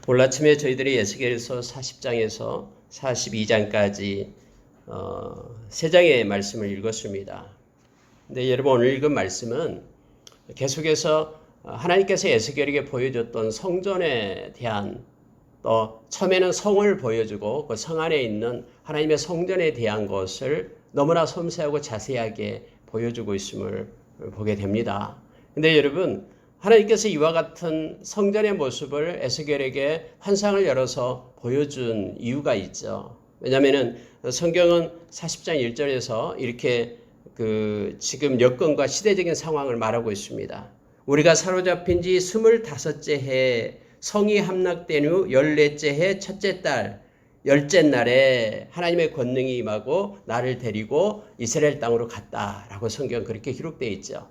오늘 아침에 저희들이 에스겔서 40장에서 42장까지 세 장의 말씀을 읽었습니다. 근데 여러분 오늘 읽은 말씀은 계속해서 하나님께서 에스겔에게 보여줬던 성전에 대한 또 처음에는 성을 보여주고 그 성 안에 있는 하나님의 성전에 대한 것을 너무나 섬세하고 자세하게 보여주고 있음을 보게 됩니다. 근데 여러분 하나님께서 이와 같은 성전의 모습을 에스겔에게 환상을 열어서 보여준 이유가 있죠. 왜냐하면 성경은 40장 1절에서 이렇게 지금 여건과 시대적인 상황을 말하고 있습니다. 우리가 사로잡힌 지 25째 해 성이 함락된 후 14째 해 첫째 달 10째 날에 하나님의 권능이 임하고 나를 데리고 이스라엘 땅으로 갔다라고 성경 그렇게 기록되어 있죠.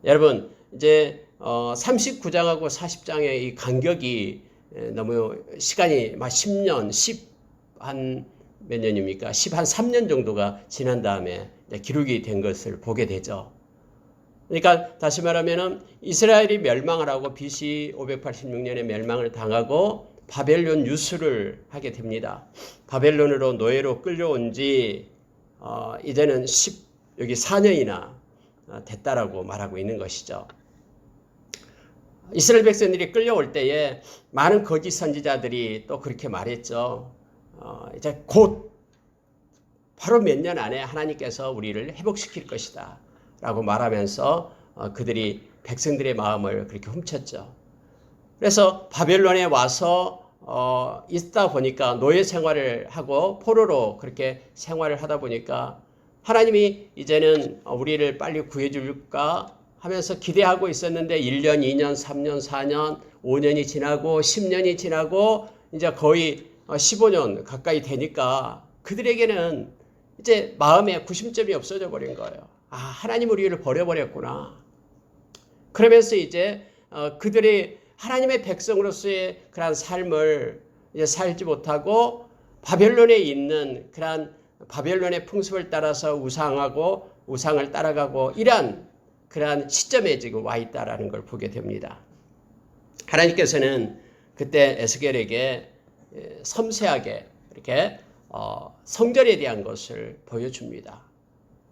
여러분 이제 39장하고 40장의 이 간격이 너무 시간이 막 10년, 한 몇 년입니까? 3년 정도가 지난 다음에 기록이 된 것을 보게 되죠. 그러니까 다시 말하면 이스라엘이 멸망을 하고 BC 586년에 멸망을 당하고 바벨론 유수를 하게 됩니다. 바벨론으로 노예로 끌려온 지 이제는 여기 4년이나 됐다라고 말하고 있는 것이죠. 이스라엘 백성들이 끌려올 때에 많은 거짓 선지자들이 또 그렇게 말했죠. 이제 곧 바로 몇 년 안에 하나님께서 우리를 회복시킬 것이다 라고 말하면서 그들이 백성들의 마음을 그렇게 훔쳤죠. 그래서 바벨론에 와서 있다 보니까 노예 생활을 하고 포로로 그렇게 생활을 하다 보니까 하나님이 이제는 우리를 빨리 구해줄까 하면서 기대하고 있었는데 1년, 2년, 3년, 4년, 5년이 지나고 10년이 지나고 이제 거의 15년 가까이 되니까 그들에게는 이제 마음에 구심점이 없어져 버린 거예요. 하나님 우리를 버려버렸구나. 그러면서 이제 그들이 하나님의 백성으로서의 그런 삶을 이제 살지 못하고 바벨론에 있는 그런 바벨론의 풍습을 따라서 우상을 따라가고 이러한 그러한 시점에 지금 와 있다라는 걸 보게 됩니다. 하나님께서는 그때 에스겔에게 섬세하게 이렇게 성전에 대한 것을 보여줍니다.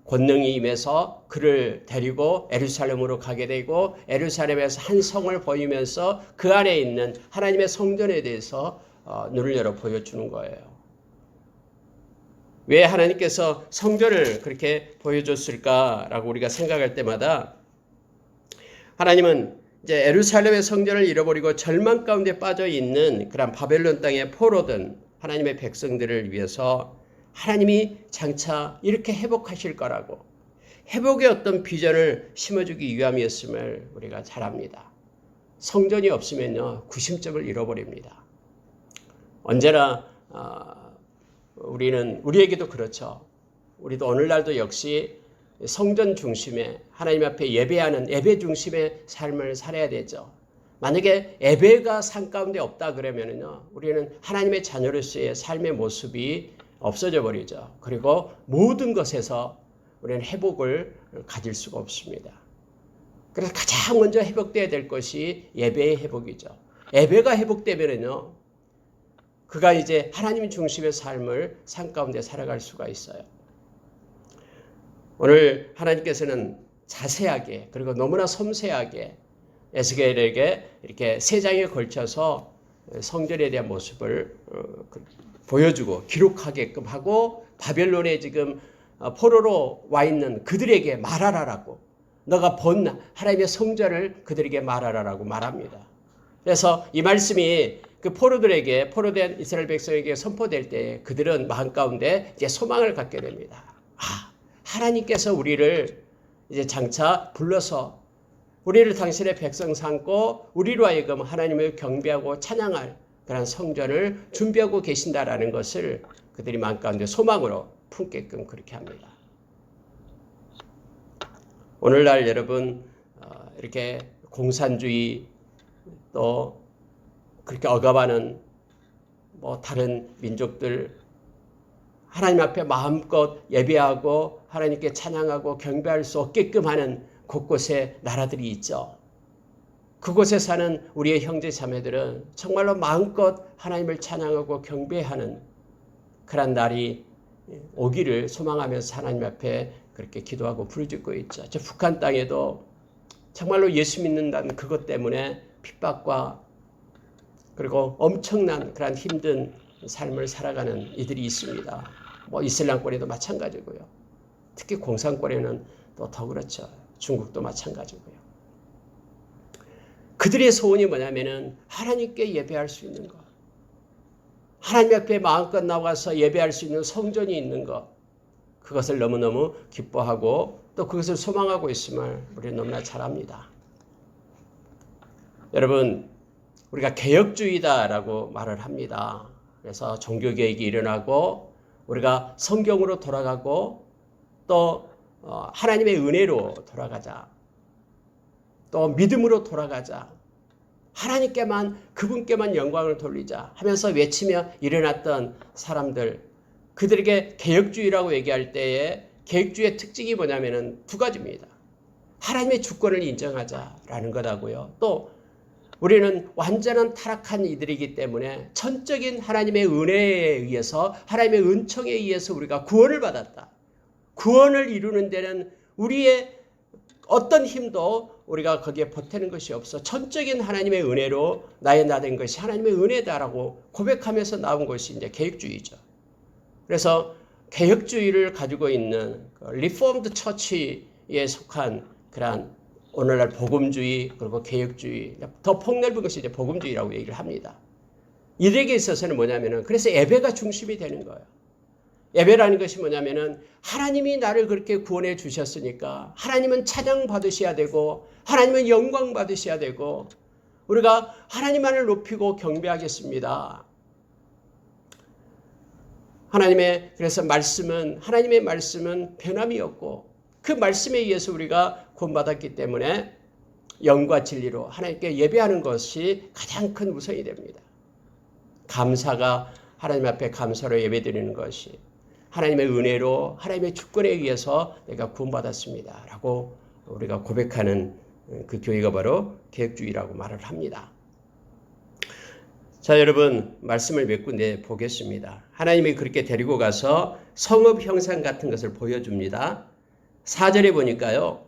권능이 임해서 그를 데리고 예루살렘으로 가게 되고 예루살렘에서 한 성을 보이면서 그 안에 있는 하나님의 성전에 대해서 눈을 열어 보여주는 거예요. 왜 하나님께서 성전을 그렇게 보여줬을까라고 우리가 생각할 때마다 하나님은 이제 예루살렘의 성전을 잃어버리고 절망 가운데 빠져 있는 그런 바벨론 땅의 포로든 하나님의 백성들을 위해서 하나님이 장차 이렇게 회복하실 거라고 회복의 어떤 비전을 심어주기 위함이었음을 우리가 잘 압니다. 성전이 없으면요 구심점을 잃어버립니다. 언제나 우리에게도 그렇죠. 우리도 오늘날도 역시 성전 중심의 하나님 앞에 예배하는 예배 중심의 삶을 살아야 되죠. 만약에 예배가 삶 가운데 없다 그러면은요, 우리는 하나님의 자녀로서의 삶의 모습이 없어져 버리죠. 그리고 모든 것에서 우리는 회복을 가질 수가 없습니다. 그래서 가장 먼저 회복돼야 될 것이 예배의 회복이죠. 예배가 회복되면은요, 그가 이제 하나님 중심의 삶을 삶 가운데 살아갈 수가 있어요. 오늘 하나님께서는 자세하게 그리고 너무나 섬세하게 에스겔에게 이렇게 세 장에 걸쳐서 성전에 대한 모습을 보여주고 기록하게끔 하고 바벨론에 지금 포로로 와 있는 그들에게 말하라라고 너가 본 하나님의 성전을 그들에게 말하라라고 말합니다. 그래서 이 말씀이 그 포로된 이스라엘 백성에게 선포될 때 그들은 마음 가운데 이제 소망을 갖게 됩니다. 하나님께서 우리를 이제 장차 불러서 우리를 당신의 백성 삼고 우리로 하여금 하나님을 경배하고 찬양할 그런 성전을 준비하고 계신다라는 것을 그들이 마음 가운데 소망으로 품게끔 그렇게 합니다. 오늘날 여러분 이렇게 공산주의 또 그렇게 억압하는 다른 민족들 하나님 앞에 마음껏 예배하고 하나님께 찬양하고 경배할 수 없게끔 하는 곳곳에 나라들이 있죠. 그곳에 사는 우리의 형제 자매들은 정말로 마음껏 하나님을 찬양하고 경배하는 그런 날이 오기를 소망하면서 하나님 앞에 그렇게 기도하고 부르짖고 있죠. 저 북한 땅에도 정말로 예수 믿는다는 그것 때문에 핍박과 그리고 엄청난 그런 힘든 삶을 살아가는 이들이 있습니다. 뭐 이슬람권에도 마찬가지고요. 특히 공산권에는 또 더 그렇죠. 중국도 마찬가지고요. 그들의 소원이 뭐냐면은 하나님께 예배할 수 있는 것. 하나님 앞에 마음껏 나와서 예배할 수 있는 성전이 있는 것. 그것을 너무너무 기뻐하고 또 그것을 소망하고 있음을 우리는 너무나 잘 압니다. 여러분, 우리가 개혁주의다라고 말을 합니다. 그래서 종교개혁이 일어나고 우리가 성경으로 돌아가고 또 하나님의 은혜로 돌아가자. 또 믿음으로 돌아가자. 하나님께만 그분께만 영광을 돌리자 하면서 외치며 일어났던 사람들, 그들에게 개혁주의라고 얘기할 때에 개혁주의의 특징이 뭐냐면은 두 가지입니다. 하나님의 주권을 인정하자라는 것하고요. 또 우리는 완전한 타락한 이들이기 때문에 전적인 하나님의 은혜에 의해서 하나님의 은총에 의해서 우리가 구원을 받았다. 구원을 이루는 데는 우리의 어떤 힘도 우리가 거기에 보태는 것이 없어 전적인 하나님의 은혜로 나의 나 된 것이 하나님의 은혜다라고 고백하면서 나온 것이 이제 개혁주의죠. 그래서 개혁주의를 가지고 있는 리포먼드 처치에 속한 그러한 오늘날 복음주의 그리고 개혁주의, 더 폭넓은 것이 이제 복음주의라고 얘기를 합니다. 이들에게 있어서는 뭐냐면은 그래서 예배가 중심이 되는 거예요. 예배라는 것이 뭐냐면은 하나님이 나를 그렇게 구원해 주셨으니까 하나님은 찬양 받으셔야 되고 하나님은 영광 받으셔야 되고 우리가 하나님만을 높이고 경배하겠습니다. 그래서 하나님의 말씀은 변함이 없고 그 말씀에 의해서 우리가 구원받았기 때문에 영과 진리로 하나님께 예배하는 것이 가장 큰 우선이 됩니다. 감사가 하나님 앞에 감사로 예배드리는 것이 하나님의 은혜로 하나님의 주권에 의해서 내가 구원받았습니다. 라고 우리가 고백하는 그 교회가 바로 개혁주의라고 말을 합니다. 자, 여러분 말씀을 몇 군데 보겠습니다. 하나님이 그렇게 데리고 가서 성읍 형상 같은 것을 보여줍니다. 4절에 보니까요.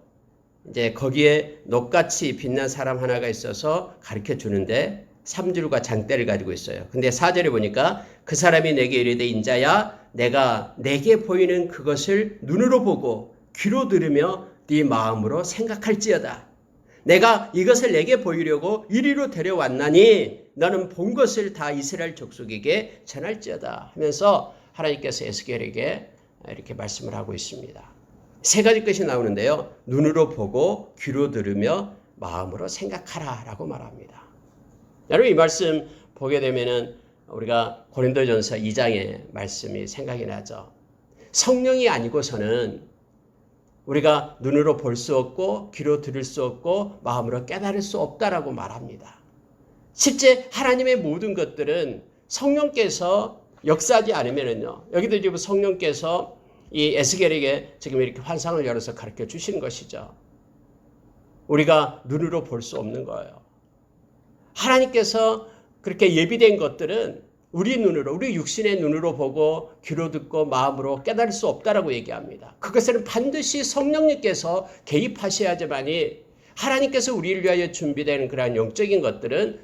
이제 거기에 녹같이 빛난 사람 하나가 있어서 가르쳐 주는데 3줄과 장대를 가지고 있어요. 근데 4절에 보니까 그 사람이 내게 이르되 인자야 내가 내게 보이는 그것을 눈으로 보고 귀로 들으며 네 마음으로 생각할지어다. 내가 이것을 내게 보이려고 이리로 데려왔나니 너는 본 것을 다 이스라엘 족속에게 전할지어다 하면서 하나님께서 에스겔에게 이렇게 말씀을 하고 있습니다. 세 가지 것이 나오는데요. 눈으로 보고 귀로 들으며 마음으로 생각하라 라고 말합니다. 여러분 이 말씀 보게 되면은 우리가 고린도전서 2장의 말씀이 생각이 나죠. 성령이 아니고서는 우리가 눈으로 볼 수 없고 귀로 들을 수 없고 마음으로 깨달을 수 없다라고 말합니다. 실제 하나님의 모든 것들은 성령께서 역사하지 않으면은요. 여기도 지금 성령께서 이 에스겔에게 지금 이렇게 환상을 열어서 가르쳐 주시는 것이죠. 우리가 눈으로 볼 수 없는 거예요. 하나님께서 그렇게 예비된 것들은 우리 눈으로, 우리 육신의 눈으로 보고 귀로 듣고 마음으로 깨달을 수 없다라고 얘기합니다. 그것은 반드시 성령님께서 개입하셔야지만이 하나님께서 우리를 위하여 준비되는 그러한 영적인 것들은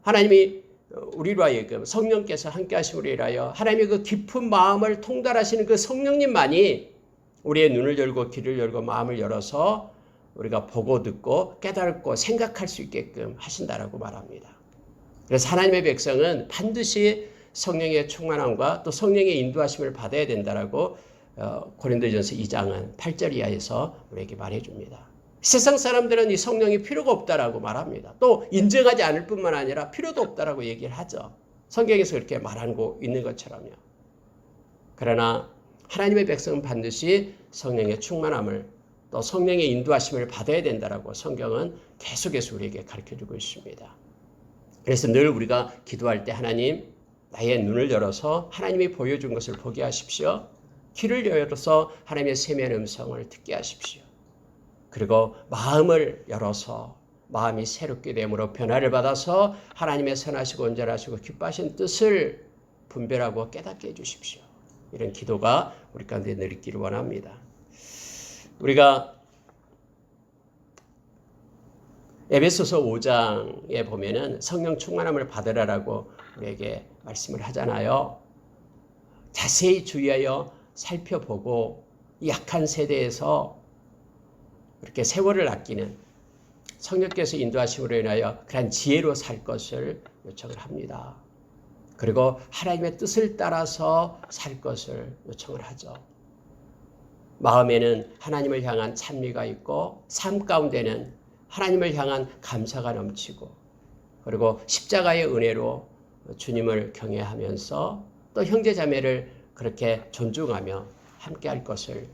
하나님이 우리로 하여금 성령께서 함께 하심으로 인하여 하나님의 그 깊은 마음을 통달하시는 그 성령님만이 우리의 눈을 열고 귀를 열고 마음을 열어서 우리가 보고 듣고 깨닫고 생각할 수 있게끔 하신다라고 말합니다. 그래서 하나님의 백성은 반드시 성령의 충만함과 또 성령의 인도하심을 받아야 된다라고 고린도전서 2장은 8절 이하에서 우리에게 말해줍니다. 세상 사람들은 이 성령이 필요가 없다라고 말합니다. 또 인정하지 않을 뿐만 아니라 필요도 없다라고 얘기를 하죠. 성경에서 그렇게 말하고 있는 것처럼요. 그러나 하나님의 백성은 반드시 성령의 충만함을 또 성령의 인도하심을 받아야 된다라고 성경은 계속해서 우리에게 가르쳐주고 있습니다. 그래서 늘 우리가 기도할 때 하나님 나의 눈을 열어서 하나님이 보여준 것을 보게 하십시오. 귀를 열어서 하나님의 세미한 음성을 듣게 하십시오. 그리고 마음을 열어서 마음이 새롭게 됨으로 변화를 받아서 하나님의 선하시고 온전하시고 기뻐하신 뜻을 분별하고 깨닫게 해주십시오. 이런 기도가 우리 가운데 늘 있기를 원합니다. 우리가 에베소서 5장에 보면은 성령 충만함을 받으라라고 우리에게 말씀을 하잖아요. 자세히 주의하여 살펴보고 약한 세대에서 그렇게 세월을 아끼는 성령께서 인도하심으로 인하여 그러한 지혜로 살 것을 요청을 합니다. 그리고 하나님의 뜻을 따라서 살 것을 요청을 하죠. 마음에는 하나님을 향한 찬미가 있고 삶 가운데는 하나님을 향한 감사가 넘치고 그리고 십자가의 은혜로 주님을 경외하면서 또 형제자매를 그렇게 존중하며 함께할 것을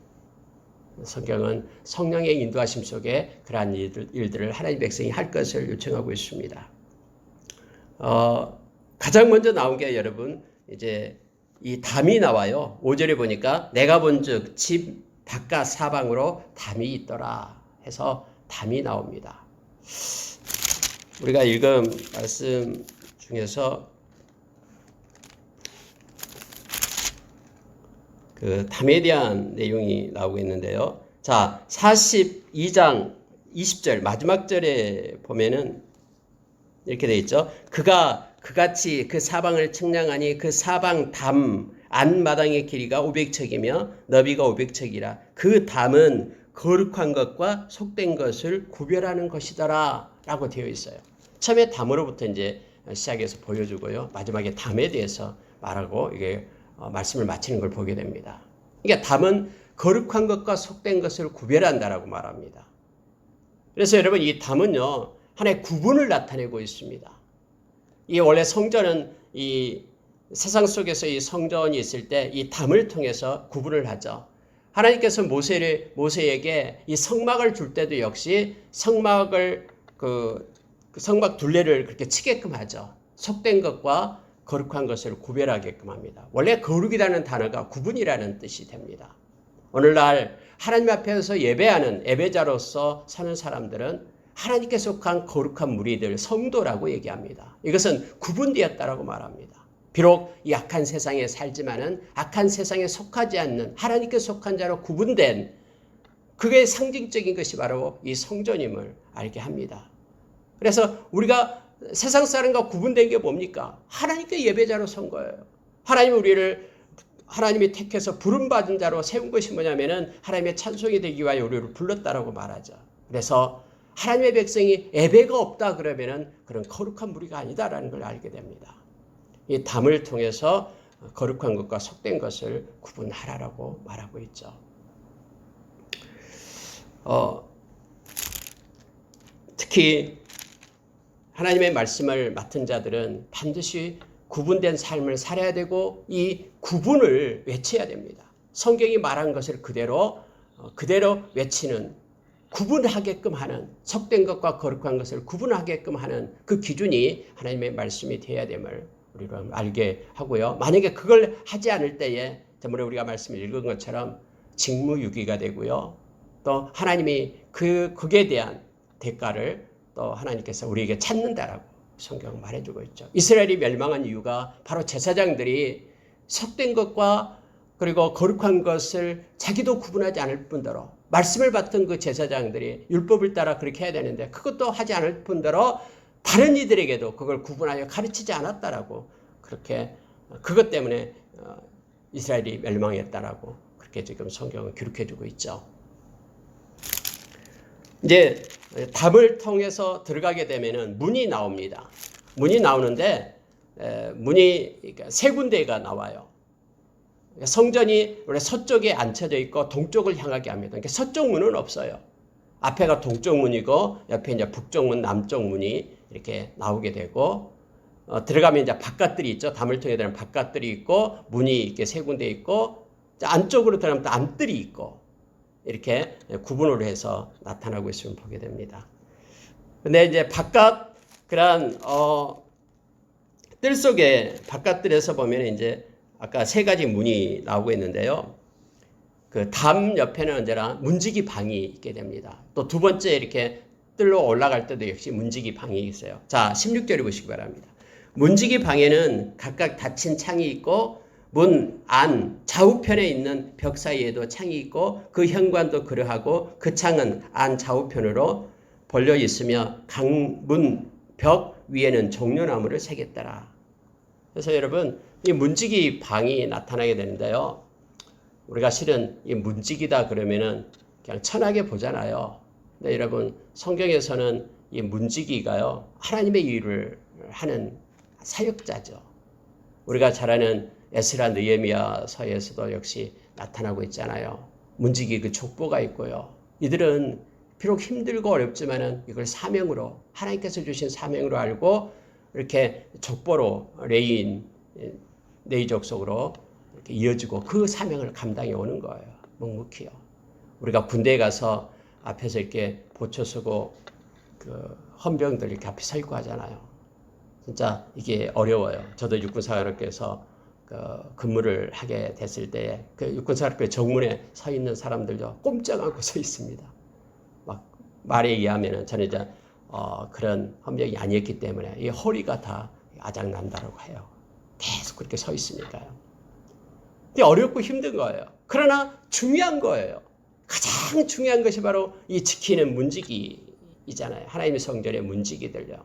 성경은 성령의 인도하심 속에 그러한 일들을 하나님 백성이 할 것을 요청하고 있습니다. 가장 먼저 나온 게 여러분 이제 이 담이 나와요. 5절에 보니까 내가 본즉 집 바깥 사방으로 담이 있더라 해서 담이 나옵니다. 우리가 읽은 말씀 중에서 그 담에 대한 내용이 나오고 있는데요. 자, 42장 20절 마지막 절에 보면은 이렇게 되어 있죠. 그가 그같이 그 사방을 측량하니 그 사방 담 안마당의 길이가 500척이며 너비가 500척이라. 그 담은 거룩한 것과 속된 것을 구별하는 것이더라 라고 되어 있어요. 처음에 담으로부터 이제 시작해서 보여주고요. 마지막에 담에 대해서 말하고 이게 말씀을 마치는 걸 보게 됩니다. 그러니까 담은 거룩한 것과 속된 것을 구별한다라고 말합니다. 그래서 여러분 이 담은요 하나의 구분을 나타내고 있습니다. 이 원래 성전은 이 세상 속에서 이 성전이 있을 때 이 담을 통해서 구분을 하죠. 하나님께서 모세에게 이 성막을 줄 때도 역시 성막을 성막 둘레를 그렇게 치게끔 하죠. 속된 것과 거룩한 것을 구별하게끔 합니다. 원래 거룩이라는 단어가 구분이라는 뜻이 됩니다. 오늘날 하나님 앞에서 예배하는 예배자로서 사는 사람들은 하나님께 속한 거룩한 무리들, 성도라고 얘기합니다. 이것은 구분되었다라고 말합니다. 비록 이 악한 세상에 살지만은 악한 세상에 속하지 않는 하나님께 속한 자로 구분된 그게 상징적인 것이 바로 이 성전임을 알게 합니다. 그래서 우리가 세상 사람과 구분된 게 뭡니까? 하나님께 예배자로 선 거예요. 하나님이 택해서 부름받은 자로 세운 것이 뭐냐면은 하나님의 찬송이 되기 위하여 우리를 불렀다라고 말하죠. 그래서 하나님의 백성이 예배가 없다 그러면은 그런 거룩한 무리가 아니다라는 걸 알게 됩니다. 이 담을 통해서 거룩한 것과 속된 것을 구분하라라고 말하고 있죠. 특히 하나님의 말씀을 맡은 자들은 반드시 구분된 삶을 살아야 되고 이 구분을 외쳐야 됩니다. 성경이 말한 것을 그대로 외치는 구분하게끔 하는 속된 것과 거룩한 것을 구분하게끔 하는 그 기준이 하나님의 말씀이 되어야 됨을 우리가 알게 하고요. 만약에 그걸 하지 않을 때에 저번에 우리가 말씀을 읽은 것처럼 직무유기가 되고요. 또 하나님이 거기에 대한 대가를 또 하나님께서 우리에게 찾는다라고 성경은 말해주고 있죠. 이스라엘이 멸망한 이유가 바로 제사장들이 속된 것과 그리고 거룩한 것을 자기도 구분하지 않을 뿐더러 말씀을 받던 그 제사장들이 율법을 따라 그렇게 해야 되는데 그것도 하지 않을 뿐더러 다른 이들에게도 그걸 구분하여 가르치지 않았다라고 그렇게 그것 때문에 이스라엘이 멸망했다라고 그렇게 지금 성경은 기록해주고 있죠. 이제 담을 통해서 들어가게 되면은 문이 나옵니다. 문이 나오는데 문이 세 군데가 나와요. 성전이 원래 서쪽에 앉혀져 있고 동쪽을 향하게 합니다. 그러니까 서쪽 문은 없어요. 앞에가 동쪽 문이고 옆에 이제 북쪽 문, 남쪽 문이 이렇게 나오게 되고 들어가면 이제 바깥들이 있죠. 담을 통해 들어가면 바깥들이 있고 문이 이렇게 세 군데 있고 안쪽으로 들어가면 또 안뜰이 있고 이렇게 구분을 해서 나타나고 있음을 보게 됩니다. 근데 이제 바깥 그런 뜰 속에 바깥뜰에서 보면 이제 아까 세 가지 문이 나오고 있는데요. 그 담 옆에는 언제나 문지기 방이 있게 됩니다. 또 두 번째 이렇게 바깥들로 올라갈 때도 역시 문지기 방이 있어요. 자, 16절에 보시기 바랍니다. 문지기 방에는 각각 닫힌 창이 있고 문 안 좌우편에 있는 벽 사이에도 창이 있고 그 현관도 그러하고 그 창은 안 좌우편으로 벌려 있으며 강문 벽 위에는 종려나무를 새겼더라. 그래서 여러분 이 문지기 방이 나타나게 되는데요. 우리가 실은 이 문지기다 그러면은 그냥 천하게 보잖아요. 근데 여러분 성경에서는 이 문지기가요 하나님의 일을 하는 사역자죠. 우리가 잘 아는 에스라 느헤미야서에서도 역시 나타나고 있잖아요. 문지기 그 족보가 있고요. 이들은 비록 힘들고 어렵지만은 이걸 사명으로 하나님께서 주신 사명으로 알고 이렇게 족보로 레이 족속으로 이렇게 이어지고 그 사명을 감당해 오는 거예요. 묵묵히요. 우리가 군대에 가서 앞에서 이렇게 보초 서고 그 헌병들 이렇게 앞에 서 있고 하잖아요. 진짜 이게 어려워요. 저도 육군사관학교에서 근무를 하게 됐을 때 그 육군사관학교 정문에 서 있는 사람들도 꼼짝 않고 서 있습니다. 막 말에 의하면은 저는 이제 그런 헌병이 아니었기 때문에 이 허리가 다 아작난다라고 해요. 계속 그렇게 서 있으니까요. 근데 어렵고 힘든 거예요. 그러나 중요한 거예요. 가장 중요한 것이 바로 이 지키는 문지기이잖아요. 하나님의 성전의 문지기들요.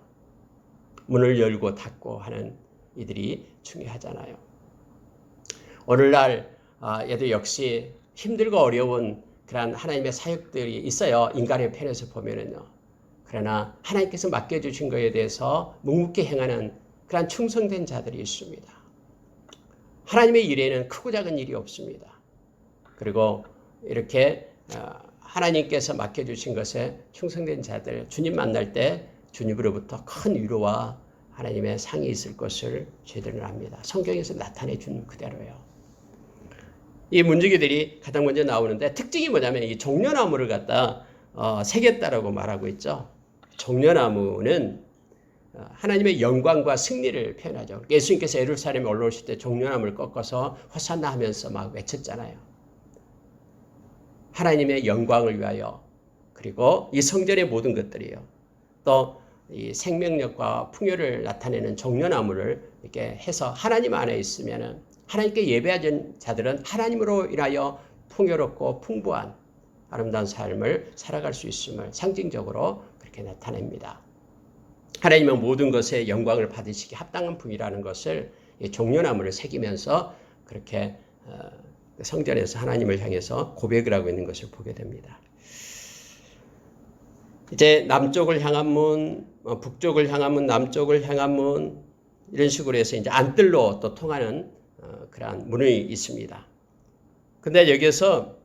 문을 열고 닫고 하는 이들이 중요하잖아요. 오늘날 얘도 역시 힘들고 어려운 그런 하나님의 사역들이 있어요. 인간의 편에서 보면은요. 그러나 하나님께서 맡겨주신 것에 대해서 묵묵히 행하는 그런 충성된 자들이 있습니다. 하나님의 일에는 크고 작은 일이 없습니다. 그리고 이렇게 하나님께서 맡겨주신 것에 충성된 자들, 주님 만날 때 주님으로부터 큰 위로와 하나님의 상이 있을 것을 저희들은 압니다. 성경에서 나타내 준 그대로요. 이 문지기들이 가장 먼저 나오는데 특징이 뭐냐면 이 종려나무를 갖다 새겼다라고 말하고 있죠. 종려나무는 하나님의 영광과 승리를 표현하죠. 예수님께서 예루살렘에 올라오실 때 종려나무를 꺾어서 호산나 하면서 막 외쳤잖아요. 하나님의 영광을 위하여 그리고 이 성전의 모든 것들이요. 또 이 생명력과 풍요를 나타내는 종려나무를 이렇게 해서 하나님 안에 있으면은 하나님께 예배하는 자들은 하나님으로 인하여 풍요롭고 풍부한 아름다운 삶을 살아갈 수 있음을 상징적으로 그렇게 나타냅니다. 하나님은 모든 것에 영광을 받으시기 합당한 분이라는 것을 종려나무를 새기면서 그렇게 성전에서 하나님을 향해서 고백을 하고 있는 것을 보게 됩니다. 이제 남쪽을 향한 문, 북쪽을 향한 문, 남쪽을 향한 문 이런 식으로 해서 이제 안뜰로 또 통하는 그러한 문이 있습니다. 근데 여기서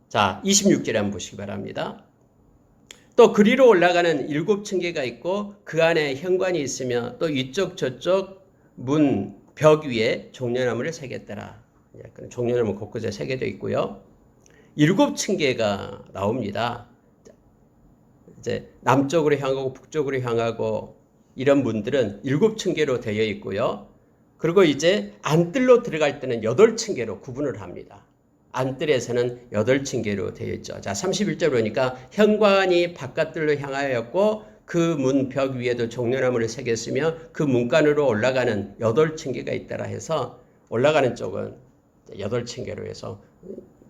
자 26절에 한번 보시기 바랍니다. 또 그리로 올라가는 7층계가 있고 그 안에 현관이 있으며 또 이쪽 저쪽 문 벽 위에 종려나무를 새겼더라. 종려나무 곳곳에 새겨져 있고요. 7층계가 나옵니다. 이제 남쪽으로 향하고 북쪽으로 향하고 이런 문들은 7층계로 되어 있고요. 그리고 이제 안뜰로 들어갈 때는 8층계로 구분을 합니다. 안뜰에서는 8층계로 되어 있죠. 자, 31절 보니까 현관이 바깥뜰로 향하였고 그 문 벽 위에도 종려나무를 새겼으며 그 문간으로 올라가는 8층계가 있다라 해서 올라가는 쪽은 8층계로 해서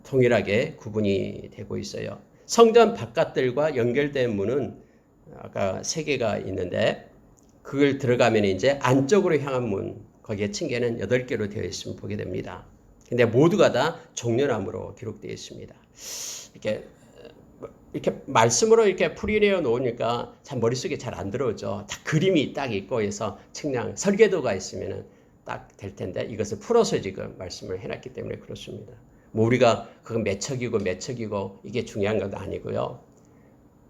동일하게 구분이 되고 있어요. 성전 바깥뜰과 연결된 문은 아까 3개가 있는데 그걸 들어가면 이제 안쪽으로 향한 문 거기에 층계는 8개로 되어 있으면 보게 됩니다. 근데 모두가 다 종려나무로 기록되어 있습니다. 이렇게 말씀으로 이렇게 풀이내어 놓으니까 참 머릿속에 잘 안 들어오죠. 딱 그림이 딱 있고 해서 측량 설계도가 있으면 딱 될 텐데 이것을 풀어서 지금 말씀을 해놨기 때문에 그렇습니다. 뭐 우리가 그건 몇 척이고 이게 중요한 건 아니고요.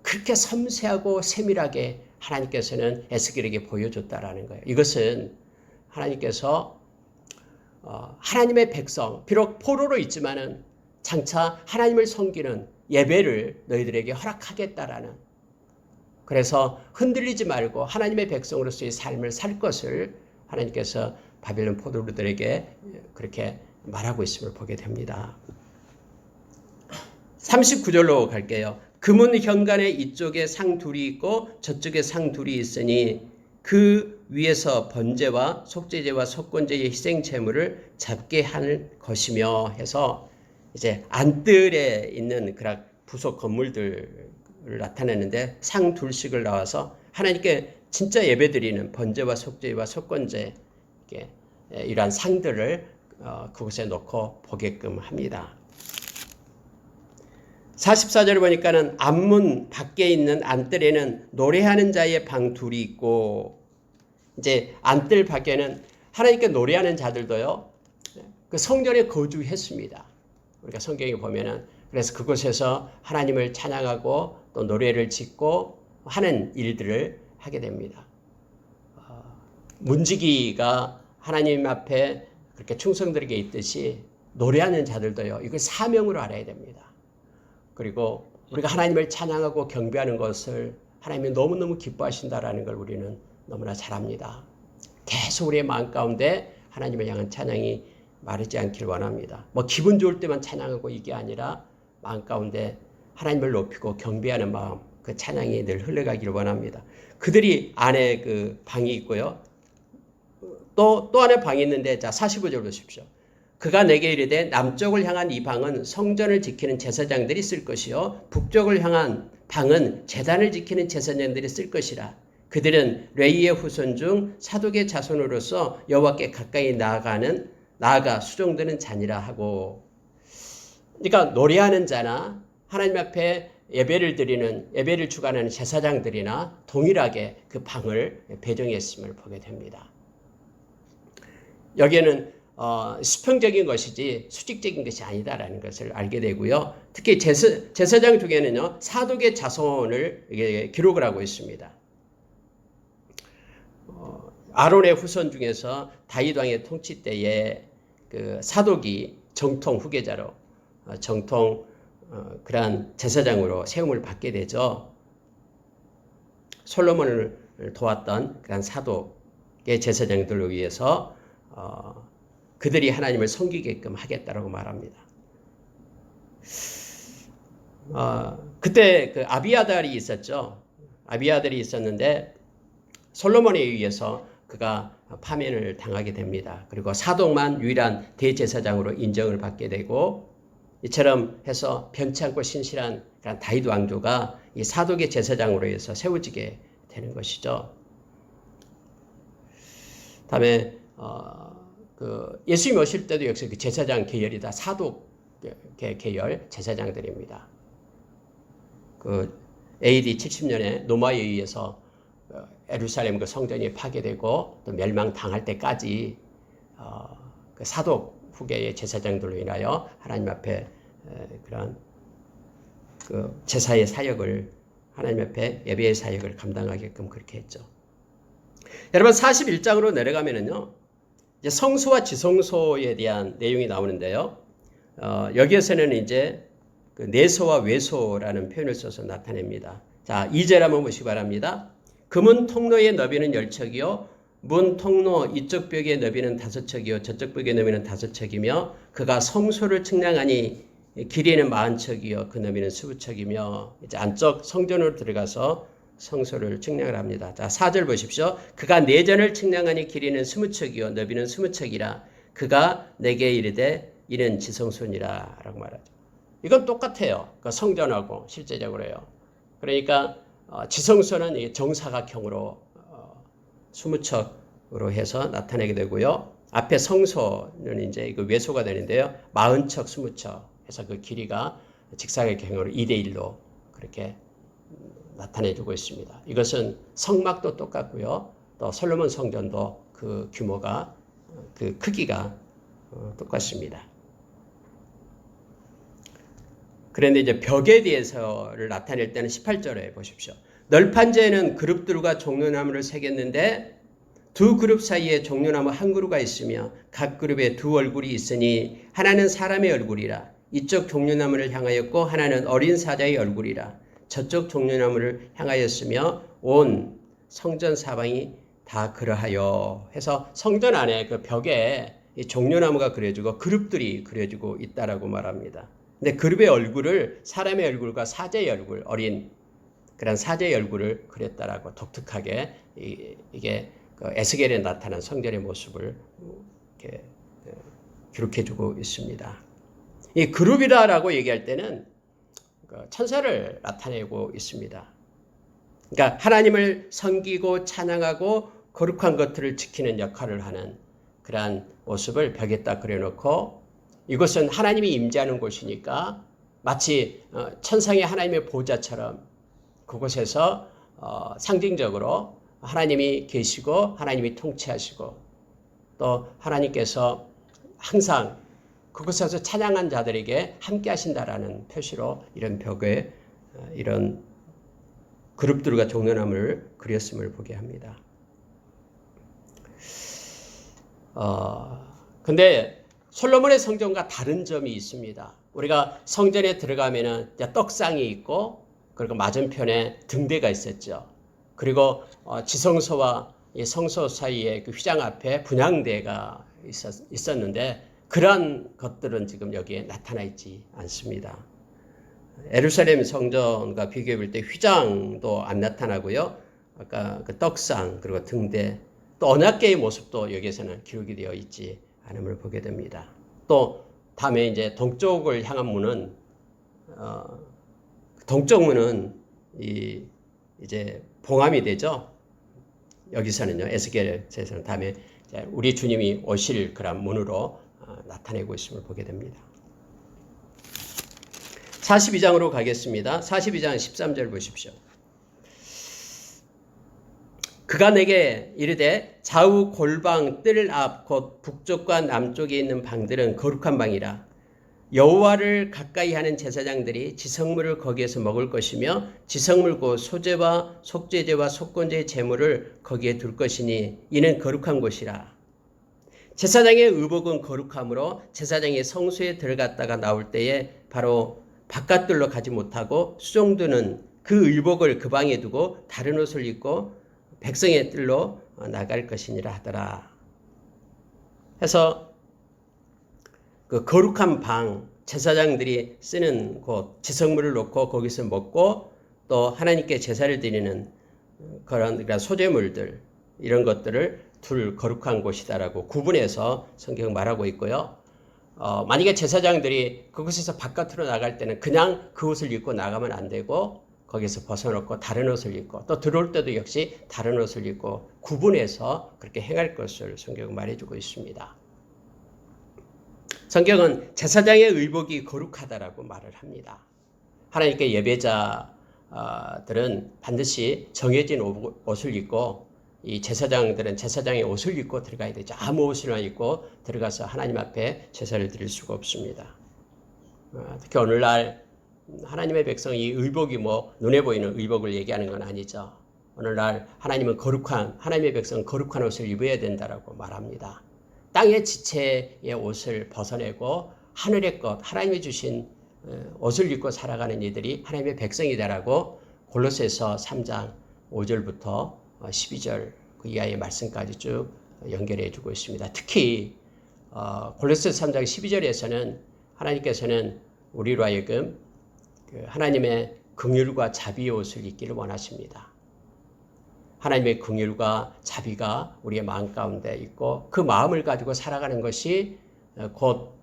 그렇게 섬세하고 세밀하게 하나님께서는 에스겔에게 보여줬다라는 거예요. 이것은 하나님께서 하나님의 백성, 비록 포로로 있지만은 장차 하나님을 섬기는 예배를 너희들에게 허락하겠다라는, 그래서 흔들리지 말고 하나님의 백성으로서의 삶을 살 것을 하나님께서 바벨론 포로들에게 그렇게 말하고 있음을 보게 됩니다. 39절로 갈게요. 금은 현관에 이쪽에 상 둘이 있고 저쪽에 상 둘이 있으니 그 위에서 번제와 속죄제와 속건제의 희생 제물을 잡게 할 것이며 해서 이제 안뜰에 있는 그런 부속 건물들을 나타내는데 상 둘씩을 나와서 하나님께 진짜 예배드리는 번제와 속죄와 속건제 이러한 상들을 그곳에 놓고 보게끔 합니다. 44절을 보니까는 안문 밖에 있는 안뜰에는 노래하는 자의 방 둘이 있고, 이제 안뜰 밖에는 하나님께 노래하는 자들도요, 그 성전에 거주했습니다. 우리가 성경에 보면은, 그래서 그곳에서 하나님을 찬양하고 또 노래를 짓고 하는 일들을 하게 됩니다. 문지기가 하나님 앞에 그렇게 충성들에게 있듯이 노래하는 자들도요, 이걸 사명으로 알아야 됩니다. 그리고 우리가 하나님을 찬양하고 경배하는 것을 하나님이 너무너무 기뻐하신다라는 걸 우리는 너무나 잘 압니다. 계속 우리의 마음 가운데 하나님을 향한 찬양이 마르지 않길 원합니다. 뭐 기분 좋을 때만 찬양하고 이게 아니라 마음 가운데 하나님을 높이고 경배하는 마음, 그 찬양이 늘 흘러가기를 원합니다. 그들이 안에 그 방이 있고요. 또 안에 방이 있는데, 자, 45절 보십시오. 그가 내게 이르되 남쪽을 향한 이 방은 성전을 지키는 제사장들이 쓸 것이요 북쪽을 향한 방은 제단을 지키는 제사장들이 쓸 것이라. 그들은 레위의 후손 중 사독의 자손으로서 여호와께 가까이 나아가 수종되는 자니라 하고. 그러니까 노래하는 자나 하나님 앞에 예배를 주관하는 제사장들이나 동일하게 그 방을 배정했음을 보게 됩니다. 여기에는 수평적인 것이지 수직적인 것이 아니다라는 것을 알게 되고요. 특히 제사장 중에는요, 사독의 자손을 기록을 하고 있습니다. 아론의 후손 중에서 다윗 왕의 통치 때에 그 사독이 정통 후계자로 그러한 제사장으로 세움을 받게 되죠. 솔로몬을 도왔던 그런 사독의 제사장들을 위해서 그들이 하나님을 섬기게끔 하겠다라고 말합니다. 그때 그 아비아달이 있었죠. 아비아달이 있었는데 솔로몬에 의해서 그가 파면을 당하게 됩니다. 그리고 사독만 유일한 대제사장으로 인정을 받게 되고, 이처럼 해서 변치 않고 신실한 다윗 왕조가 이 사독의 제사장으로 해서 세워지게 되는 것이죠. 다음에 예수님이 오실 때도 역시 그 제사장 계열이 다 사독 계열 제사장들입니다. 그 AD 70년에 로마에 의해서 예루살렘 그 성전이 파괴되고 또 멸망당할 때까지 그 사독 후계의 제사장들로 인하여 하나님 앞에 그런 그 제사의 사역을, 하나님 앞에 예배의 사역을 감당하게끔 그렇게 했죠. 여러분 41장으로 내려가면은요, 이제 성소와 지성소에 대한 내용이 나오는데요. 여기에서는 이제 그 내소와 외소라는 표현을 써서 나타냅니다. 자, 2절 한번 보시기 바랍니다. 금은 통로의 너비는 10척이요 문 통로 이쪽 벽의 너비는 5척이요 저쪽 벽의 너비는 5척이며 그가 성소를 측량하니 길이는 40척이요 그 너비는 20척이며, 이제 안쪽 성전으로 들어가서 성소를 측량을 합니다. 자, 4절 보십시오. 그가 내전을 측량하니 길이는 20척이요 너비는 20척이라. 그가 내게 이르되 이는 지성소니라 라고 말하죠. 이건 똑같아요. 그 성전하고 실제적으로요. 그러니까 지성소는 정사각형으로 20척으로 해서 나타내게 되고요. 앞에 성소는 이제 그 외소가 되는데요. 40척, 20척 해서 그 길이가 직사각형으로 2대1로 그렇게 나타내주고 있습니다. 이것은 성막도 똑같고요. 또 솔로몬 성전도 그 규모가, 그 크기가 똑같습니다. 그런데 이제 벽에 대해서를 나타낼 때는 18절에 보십시오. 널판제에는 그룹들과 종려나무를 새겼는데 두 그룹 사이에 종려나무 한 그루가 있으며 각 그룹에 두 얼굴이 있으니 하나는 사람의 얼굴이라. 이쪽 종려나무를 향하였고 하나는 어린 사자의 얼굴이라. 저쪽 종려나무를 향하였으며 온 성전 사방이 다 그러하여 해서 성전 안에 그 벽에 이 종려나무가 그려지고 그룹들이 그려지고 있다라고 말합니다. 근데 그룹의 얼굴을 사람의 얼굴과 사제의 얼굴, 어린 그런 사제의 얼굴을 그렸다라고 독특하게 이게 그 에스겔에 나타난 성전의 모습을 이렇게 기록해주고 있습니다. 이 그룹이다라고 얘기할 때는 천사를 나타내고 있습니다. 그러니까 하나님을 섬기고 찬양하고 거룩한 것들을 지키는 역할을 하는 그러한 모습을 벽에다 그려놓고 이곳은 하나님이 임재하는 곳이니까 마치 천상의 하나님의 보좌처럼 그곳에서 상징적으로 하나님이 계시고 하나님이 통치하시고 또 하나님께서 항상 그곳에서 찬양한 자들에게 함께 하신다라는 표시로 이런 벽에 이런 그룹들과 종려나무를 그렸음을 보게 합니다. 근데 솔로몬의 성전과 다른 점이 있습니다. 우리가 성전에 들어가면은 떡상이 있고 그리고 맞은편에 등대가 있었죠. 그리고 지성소와 성소 사이에 그 휘장 앞에 분향대가 있었는데 그러한 것들은 지금 여기에 나타나 있지 않습니다. 예루살렘 성전과 비교해 볼 때 휘장도 안 나타나고요. 아까 그 떡상 그리고 등대 또 언약궤의 모습도 여기에서는 기록이 되어 있지 않음을 보게 됩니다. 또 다음에 이제 동쪽을 향한 문은 동쪽 문은 이제 봉함이 되죠. 여기서는요. 에스겔에서는 다음에 우리 주님이 오실 그런 문으로 나타내고 있음을 보게 됩니다. 42장으로 가겠습니다. 42장 13절 보십시오. 그가 내게 이르되 좌우 골방 뜰 앞 곧 북쪽과 남쪽에 있는 방들은 거룩한 방이라. 여호와를 가까이 하는 제사장들이 지성물을 거기에서 먹을 것이며 지성물 곧 소제와 속죄제와 속건제의 제물을 거기에 둘 것이니 이는 거룩한 곳이라. 제사장의 의복은 거룩함으로 제사장이 성소에 들어갔다가 나올 때에 바로 바깥들로 가지 못하고 수종드는 그 의복을 그 방에 두고 다른 옷을 입고 백성의 뜰로 나갈 것이니라 하더라. 해서 그 거룩한 방, 제사장들이 쓰는 곳, 지성물을 놓고 거기서 먹고 또 하나님께 제사를 드리는 그런 소제물들 이런 것들을 둘 거룩한 곳이다라고 구분해서 성경 말하고 있고요. 만약에 제사장들이 그곳에서 바깥으로 나갈 때는 그냥 그 옷을 입고 나가면 안 되고 거기서 벗어놓고 다른 옷을 입고 또 들어올 때도 역시 다른 옷을 입고 구분해서 그렇게 행할 것을 성경은 말해주고 있습니다. 성경은 제사장의 의복이 거룩하다라고 말을 합니다. 하나님께 예배자들은 반드시 정해진 옷을 입고 이 제사장들은 제사장의 옷을 입고 들어가야 되죠. 아무 옷이나 입고 들어가서 하나님 앞에 제사를 드릴 수가 없습니다. 특히 오늘날 하나님의 백성이 의복이 눈에 보이는 의복을 얘기하는 건 아니죠. 오늘날 하나님은 하나님의 백성은 거룩한 옷을 입어야 된다라고 말합니다. 땅의 지체의 옷을 벗어내고 하늘의 것, 하나님이 주신 옷을 입고 살아가는 이들이 하나님의 백성이다라고 골로새서 3장 5절부터 12절 그 이하의 말씀까지 쭉 연결해 주고 있습니다. 특히 골로새서 3장 12절에서는 하나님께서는 우리로 하여금 하나님의 긍휼과 자비의 옷을 입기를 원하십니다. 하나님의 긍휼과 자비가 우리의 마음 가운데 있고 그 마음을 가지고 살아가는 것이 곧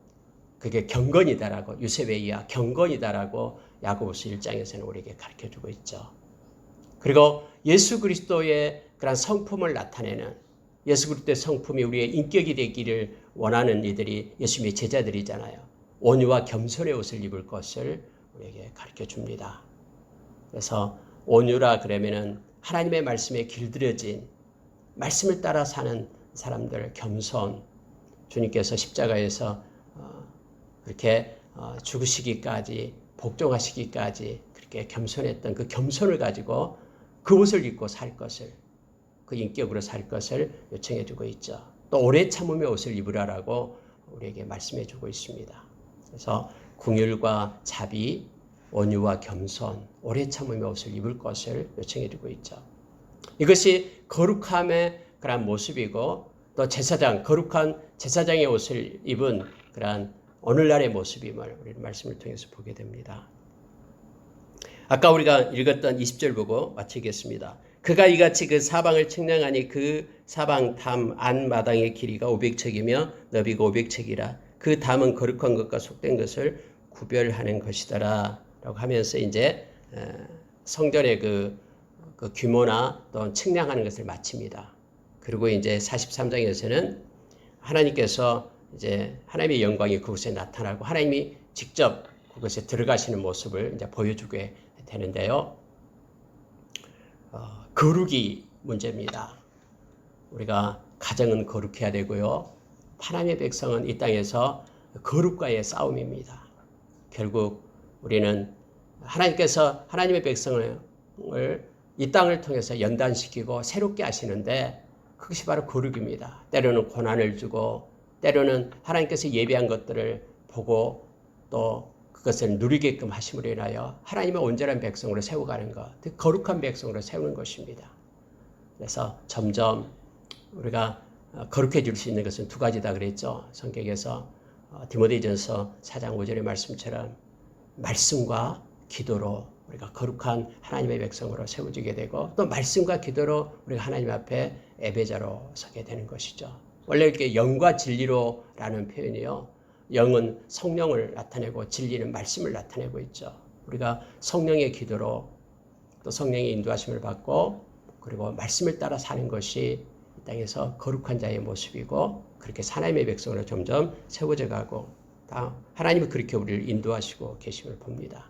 그게 경건이다라고 유세베이야 경건이다라고 야고보서 1장에서는 우리에게 가르쳐주고 있죠. 그리고 예수 그리스도의 그런 성품을 나타내는 예수 그리스도의 성품이 우리의 인격이 되기를 원하는 이들이 예수님의 제자들이잖아요. 온유와 겸손의 옷을 입을 것을 우리에게 가르쳐줍니다. 그래서 온유라 그러면은 하나님의 말씀에 길들여진 말씀을 따라 사는 사람들 겸손 주님께서 십자가에서 그렇게 죽으시기까지 복종하시기까지 그렇게 겸손했던 그 겸손을 가지고 그 옷을 입고 살 것을 그 인격으로 살 것을 요청해 주고 있죠. 또 오래 참음의 옷을 입으라라고 우리에게 말씀해 주고 있습니다. 그래서 긍휼과 자비 온유와 겸손, 오래 참음의 옷을 입을 것을 요청해 주고 있죠. 이것이 거룩함의 그런 모습이고 또 제사장, 거룩한 제사장의 옷을 입은 그런 오늘날의 모습임을 우리 말씀을 통해서 보게 됩니다. 아까 우리가 읽었던 20절 보고 마치겠습니다. 그가 이같이 그 사방을 측량하니 그 사방 담 안마당의 길이가 500척이며 너비가 500척이라. 그 담은 거룩한 것과 속된 것을 구별하는 것이더라 라고 하면서 이제 성전의 그 규모나 또 측량하는 것을 마칩니다. 그리고 이제 43장에서는 하나님께서 이제 하나님의 영광이 그곳에 나타나고 하나님이 직접 그곳에 들어가시는 모습을 이제 보여주게 되는데요. 거룩이 문제입니다. 우리가 가정은 거룩해야 되고요. 하나님의 백성은 이 땅에서 거룩과의 싸움입니다. 결국 우리는 하나님께서 하나님의 백성을 이 땅을 통해서 연단시키고 새롭게 하시는데 그것이 바로 거룩입니다. 때로는 고난을 주고 때로는 하나님께서 예비한 것들을 보고 또 그것을 누리게끔 하심으로 인하여 하나님의 온전한 백성으로 세워가는 것, 거룩한 백성으로 세우는 것입니다. 그래서 점점 우리가 거룩해질 수 있는 것은 두 가지다 그랬죠. 성경에서 디모데전서 4장 5절의 말씀처럼 말씀과 기도로 우리가 거룩한 하나님의 백성으로 세워지게 되고 또 말씀과 기도로 우리가 하나님 앞에 예배자로 서게 되는 것이죠. 원래 이렇게 영과 진리로라는 표현이요. 영은 성령을 나타내고 진리는 말씀을 나타내고 있죠. 우리가 성령의 기도로 또 성령의 인도하심을 받고 그리고 말씀을 따라 사는 것이 이 땅에서 거룩한 자의 모습이고 그렇게 하나님의 백성으로 점점 세워져 가고 하나님은 그렇게 우리를 인도하시고 계심을 봅니다.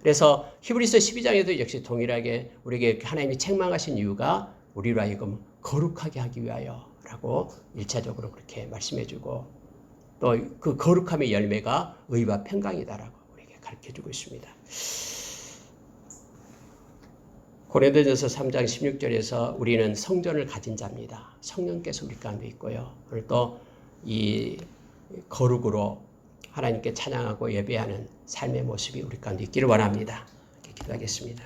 그래서 히브리서 12장에도 역시 동일하게 우리에게 하나님이 책망하신 이유가 우리로 하여금 거룩하게 하기 위하여라고 1차적으로 그렇게 말씀해주고 또 그 거룩함의 열매가 의와 평강이다라고 우리에게 가르쳐주고 있습니다. 고린도전서 3장 16절에서 우리는 성전을 가진 자입니다. 성령께서 우리 가운데 있고요. 오늘 또 이 거룩으로 하나님께 찬양하고 예배하는 삶의 모습이 우리 가운데 있기를 원합니다. 이렇게 기도하겠습니다.